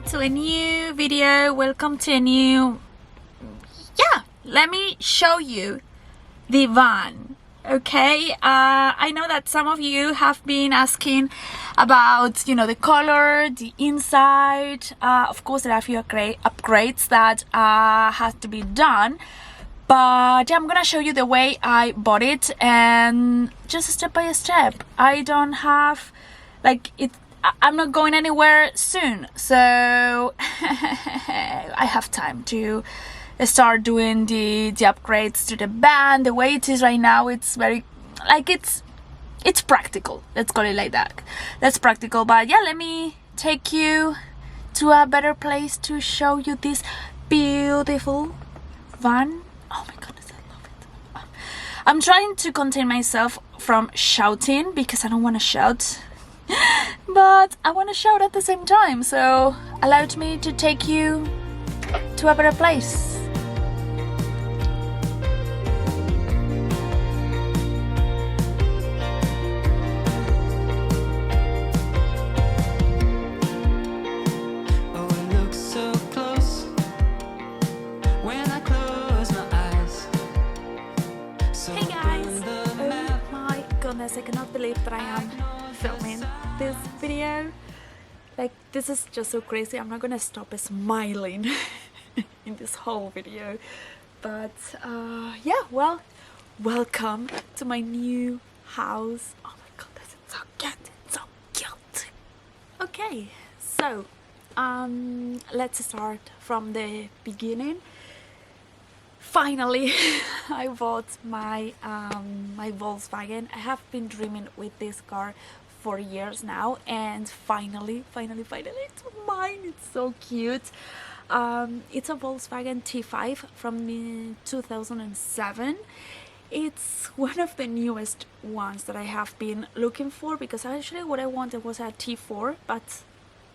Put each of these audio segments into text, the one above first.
to a new video. Welcome to a new, let me show you the van. Okay, I know that some of you have been asking about, the color, the inside. Of course, there are a few upgrades that have to be done. But yeah, I'm gonna show you the way I bought it, and just step by step. I don't have, I'm not going anywhere soon, so I have time to start doing the upgrades to the van. The way it is right now, it's very, it's practical. Let's call it like that. That's practical, but yeah, let me take you to a better place to show you this beautiful van. Oh my goodness, I love it. I'm trying to contain myself from shouting because I don't want to shout, but I want to shout at the same time, so allow me to take you to a better place. I cannot believe that I am filming this video. This is just so crazy. I'm not gonna stop smiling in this whole video, but yeah, well, welcome to my new house. Oh my god, this is so cute. It's so cute. Okay, so let's start from the beginning. Finally, I bought my my Volkswagen. I have been dreaming with this car for years now, and finally, it's mine. It's so cute. It's a Volkswagen T5 from 2007. It's one of the newest ones that I have been looking for, because actually what I wanted was a T4, but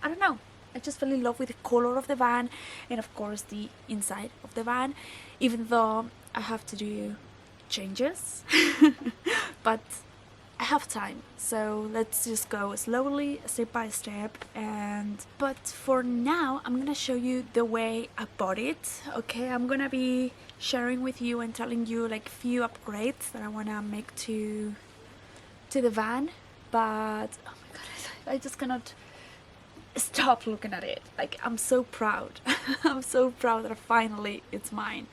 I don't know. I just fell in love with the color of the van and of course the inside of the van, even though I have to do changes. But I have time, so let's just go slowly, step by step. But for now, I'm gonna show you the way I bought it. Okay, I'm gonna be sharing with you and telling you few upgrades that I wanna make to the van. But oh my god, I just cannot stop looking at it. I'm so proud. I'm so proud that finally it's mine.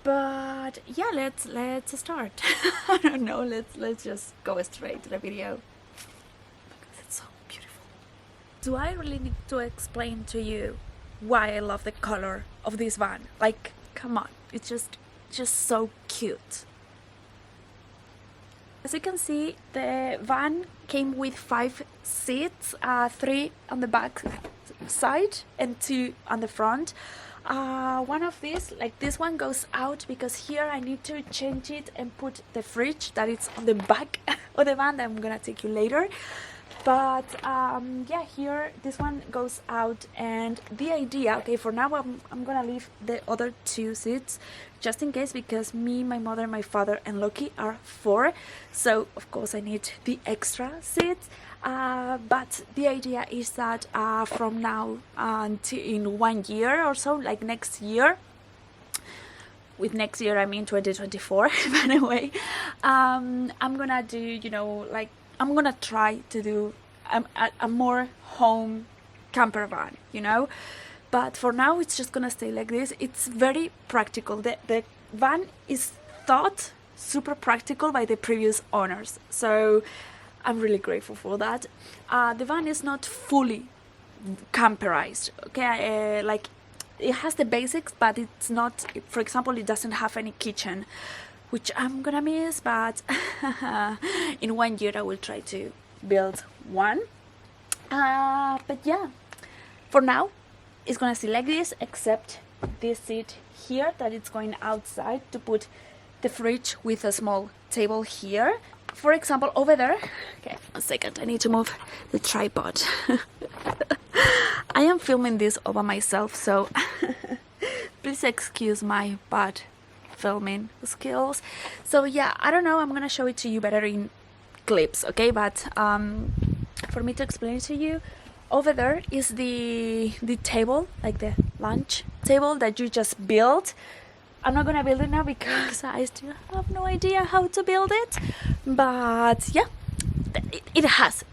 But yeah, let's start. I don't know, let's just go straight to the video. Because it's so beautiful. Do I really need to explain to you why I love the color of this van? Come on, it's just so cute. As you can see, the van came with 5 seats, 3 on the back side and 2 on the front. One of these, this one, goes out because here I need to change it and put the fridge that is on the back of the van that I'm gonna take you later. But yeah, here this one goes out, and the idea, okay, for now I'm gonna leave the other 2 seats just in case, because me, my mother, my father and Loki are 4, so of course I need the extra seats. But the idea is that from now until in 1 year or so, next year, with next year I mean 2024 by the way, I'm gonna do, I'm gonna try to do a more home camper van, but for now it's just gonna stay like this. It's very practical. The van is thought super practical by the previous owners, so I'm really grateful for that. The van is not fully camperized, okay? It has the basics, but it's not, for example, it doesn't have any kitchen, which I'm gonna miss, but in 1 year I will try to build one. But yeah, for now it's gonna stay like this, except this seat here that it's going outside to put the fridge with a small table here. For example, over there, okay, 1 second, I need to move the tripod. I am filming this over myself, so please excuse my bad filming skills. So yeah, I don't know, I'm gonna show it to you better in clips, okay? But for me to explain it to you, over there is the table, like the lunch table that you just built. I'm not gonna build it now because I still have no idea how to build it, but yeah, it has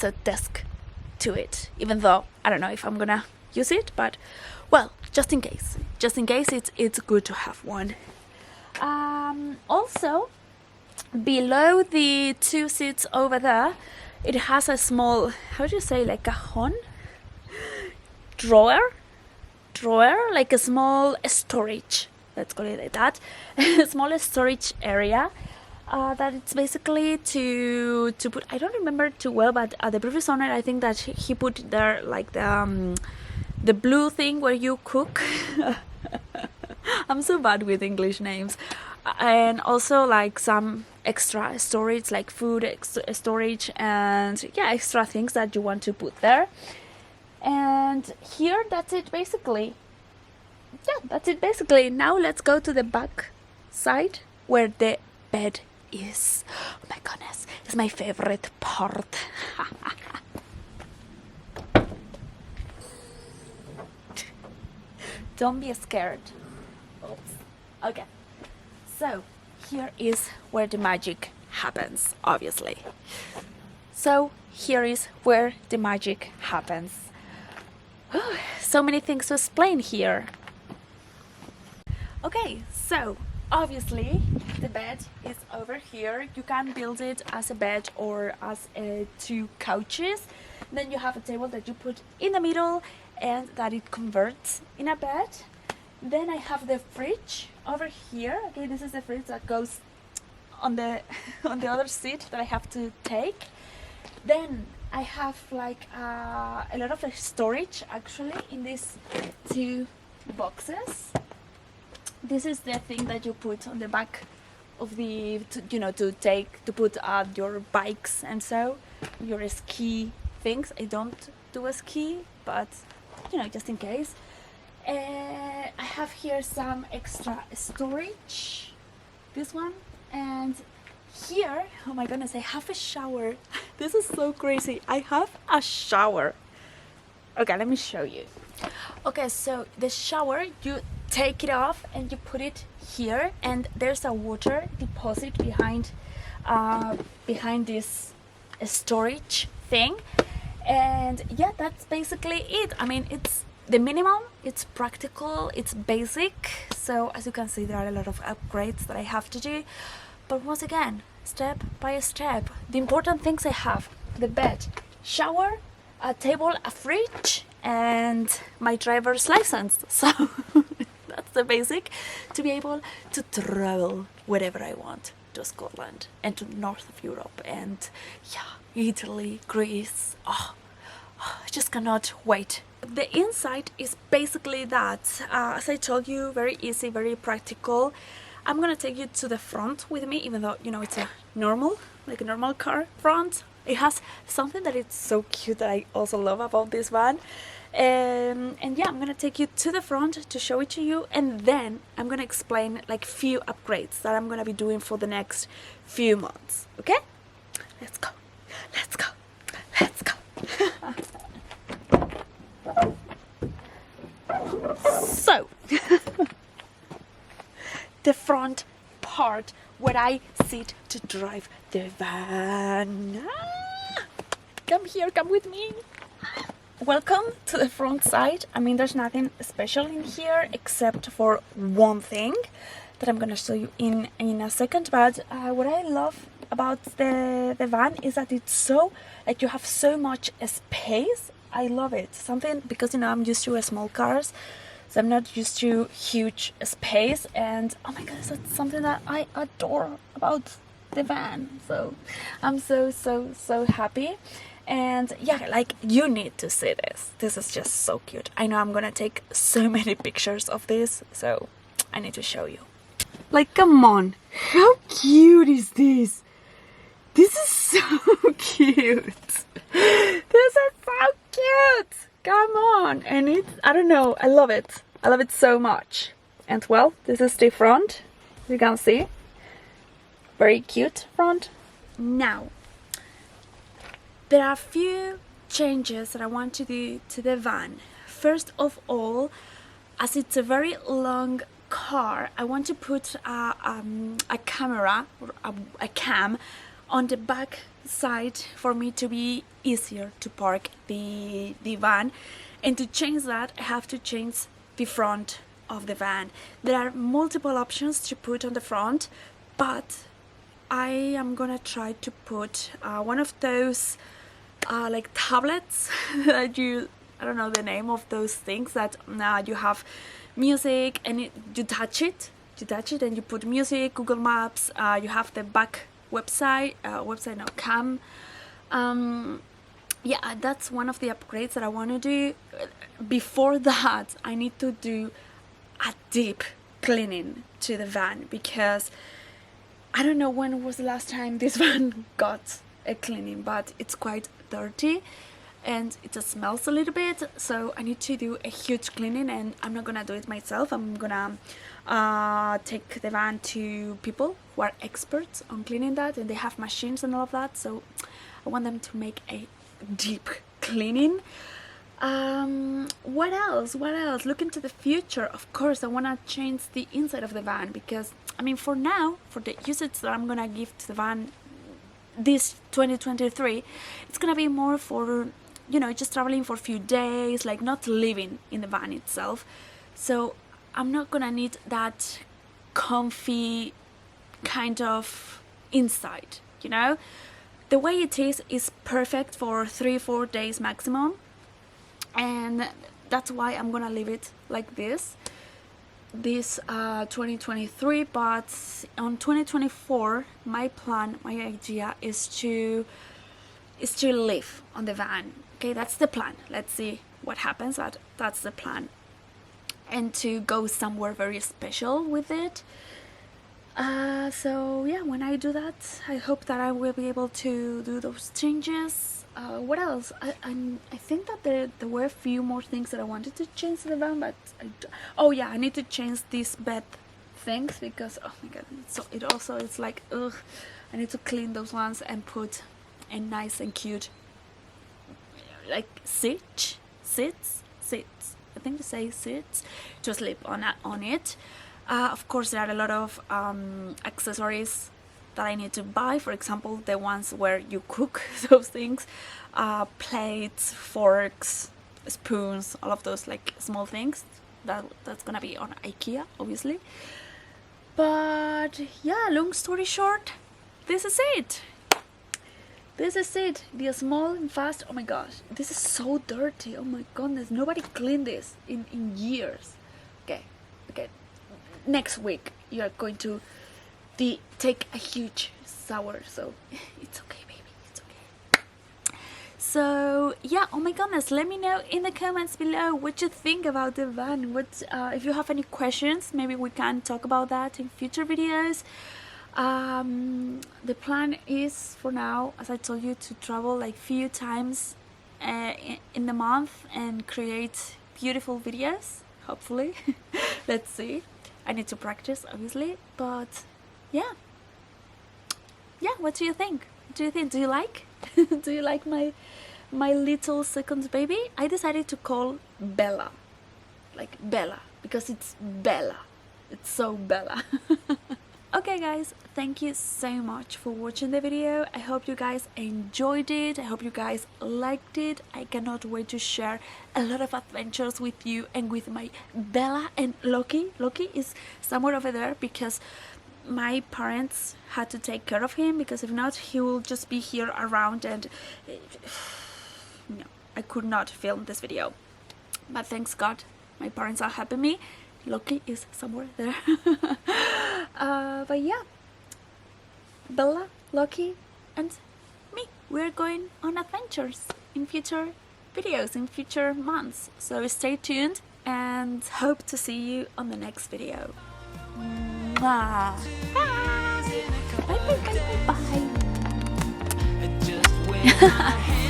a desk to it, even though I don't know if I'm gonna use it, but well, just in case it's good to have one. Also, below the 2 seats over there, it has a small, how do you say, like cajon, drawer, like a small storage, let's call it like that, a small storage area. That it's basically to put, I don't remember too well, but the previous owner, I think that he put there like the blue thing where you cook. I'm so bad with English names. And also like some extra storage, like food storage, and yeah, extra things that you want to put there. And here, that's it basically. Yeah, that's it basically. Now let's go to the back side where the bed is. Oh my goodness, it's my favorite part. Don't be scared. Oops. Okay. So here is where the magic happens, obviously. So here is where the magic happens. So many things to explain here. Okay, so obviously the bed is over here. You can build it as a bed or as 2 couches. Then you have a table that you put in the middle and that it converts in a bed. Then I have the fridge over here. Okay, this is the fridge that goes on the on the other seat that I have to take. Then I have like a lot of storage actually in these 2 boxes. This is the thing that you put on the back of the, to put your bikes and so, your ski things. I don't do a ski, but just in case. I have here some extra storage, this one, and here, oh my goodness, I have a shower. This is so crazy. I have a shower. Okay, let me show you. Okay, so the shower, you take it off and you put it here, and there's a water deposit behind this storage thing. And yeah, that's basically it. I mean, it's the minimum, it's practical, it's basic. So as you can see, there are a lot of upgrades that I have to do, but once again, step by step. The important things I have: the bed, shower, a table, a fridge, and my driver's license. So that's the basic to be able to travel wherever I want, to Scotland and to north of Europe, and yeah, Italy, Greece. I just cannot wait. The inside is basically that. As I told you, very easy, very practical. I'm gonna take you to the front with me, even though it's a normal car front. It has something that is so cute that I also love about this van. And yeah, I'm gonna take you to the front to show it to you, and then I'm gonna explain like few upgrades that I'm gonna be doing for the next few months. Okay? Let's go. Let's go. Let's go. So the front part where I sit to drive the van. Come here, come with me. Welcome to the front side. I mean, there's nothing special in here except for one thing that I'm gonna show you in a second. But what I love about the van is that it's so, like, you have so much space. I love it. Something, because I'm used to small cars, so I'm not used to huge space, and oh my goodness, that's something that I adore about the van. So I'm so happy. And yeah, like, you need to see this. This is just so cute. I know I'm gonna take so many pictures of this, so I need to show you. Like, come on, how cute is this? This is so cute. This is so cute. Come on. And it's, I don't know, I love it. I love it so much. And well, this is the front, as you can see. Very cute front. Now, there are a few changes that I want to do to the van. First of all, as it's a very long car, I want to put a camera or a cam on the back side for me to be easier to park the van. And to change that, I have to change the front of the van. There are multiple options to put on the front, but I am gonna try to put one of those like tablets that I don't know the name of those things that you have music and you touch it and you put music, Google Maps, you have the back cam. Yeah, that's one of the upgrades that I want to do. Before that, I need to do a deep cleaning to the van, because I don't know when was the last time this van got a cleaning, but it's quite dirty and it just smells a little bit, so I need to do a huge cleaning, and I'm not gonna do it myself. I'm gonna take the van to people who are experts on cleaning that, and they have machines and all of that, so I want them to make a deep cleaning. What else? Look into the future. Of course, I want to change the inside of the van, because I mean, for now, for the usage that I'm gonna give to the van this 2023, it's gonna be more for, you know, just traveling for a few days, like not living in the van itself. So I'm not gonna need that comfy kind of inside, you know. The way it is perfect for 3-4 days maximum, and that's why I'm gonna leave it like this 2023. But on 2024, my idea is to live on the van. Okay, that's the plan. Let's see what happens, but that's the plan, and to go somewhere very special with it. So yeah, when I do that, I hope that I will be able to do those changes. What else? I think that there were a few more things that I wanted to change to the van, but oh yeah, I need to change these bed things, because oh my god, it's like ugh. I need to clean those ones and put a nice and cute like seats. I think they say seats to sleep on it. Of course, there are a lot of accessories that I need to buy. For example, the ones where you cook those things, plates, forks, spoons, all of those like small things. That's gonna be on IKEA, obviously. But yeah, long story short, this is it. The small and fast. Oh my gosh, this is so dirty. Oh my goodness, nobody cleaned this in years. Okay. Next week you are going to take a huge shower, so it's okay, baby, it's okay. So yeah, oh my goodness, let me know in the comments below what you think about the van. What if you have any questions, maybe we can talk about that in future videos. The plan is, for now, as I told you, to travel like few times in the month and create beautiful videos, hopefully. Let's see. I need to practice, obviously, but yeah, what do you think? Do you like do you like my little second baby? I decided to call Bella, like Bella, because it's Bella. It's so Bella. Okay guys, thank you so much for watching the video. I hope you guys enjoyed it. I hope you guys liked it. I cannot wait to share a lot of adventures with you and with my Bella and Loki. Loki is somewhere over there because my parents had to take care of him, because if not, he will just be here around, and no, I could not film this video. But thanks God, my parents are helping me. Loki is somewhere there. But yeah, Bella, Loki, and me, we're going on adventures in future videos, in future months. So stay tuned and hope to see you on the next video. Mwah. Bye. Bye.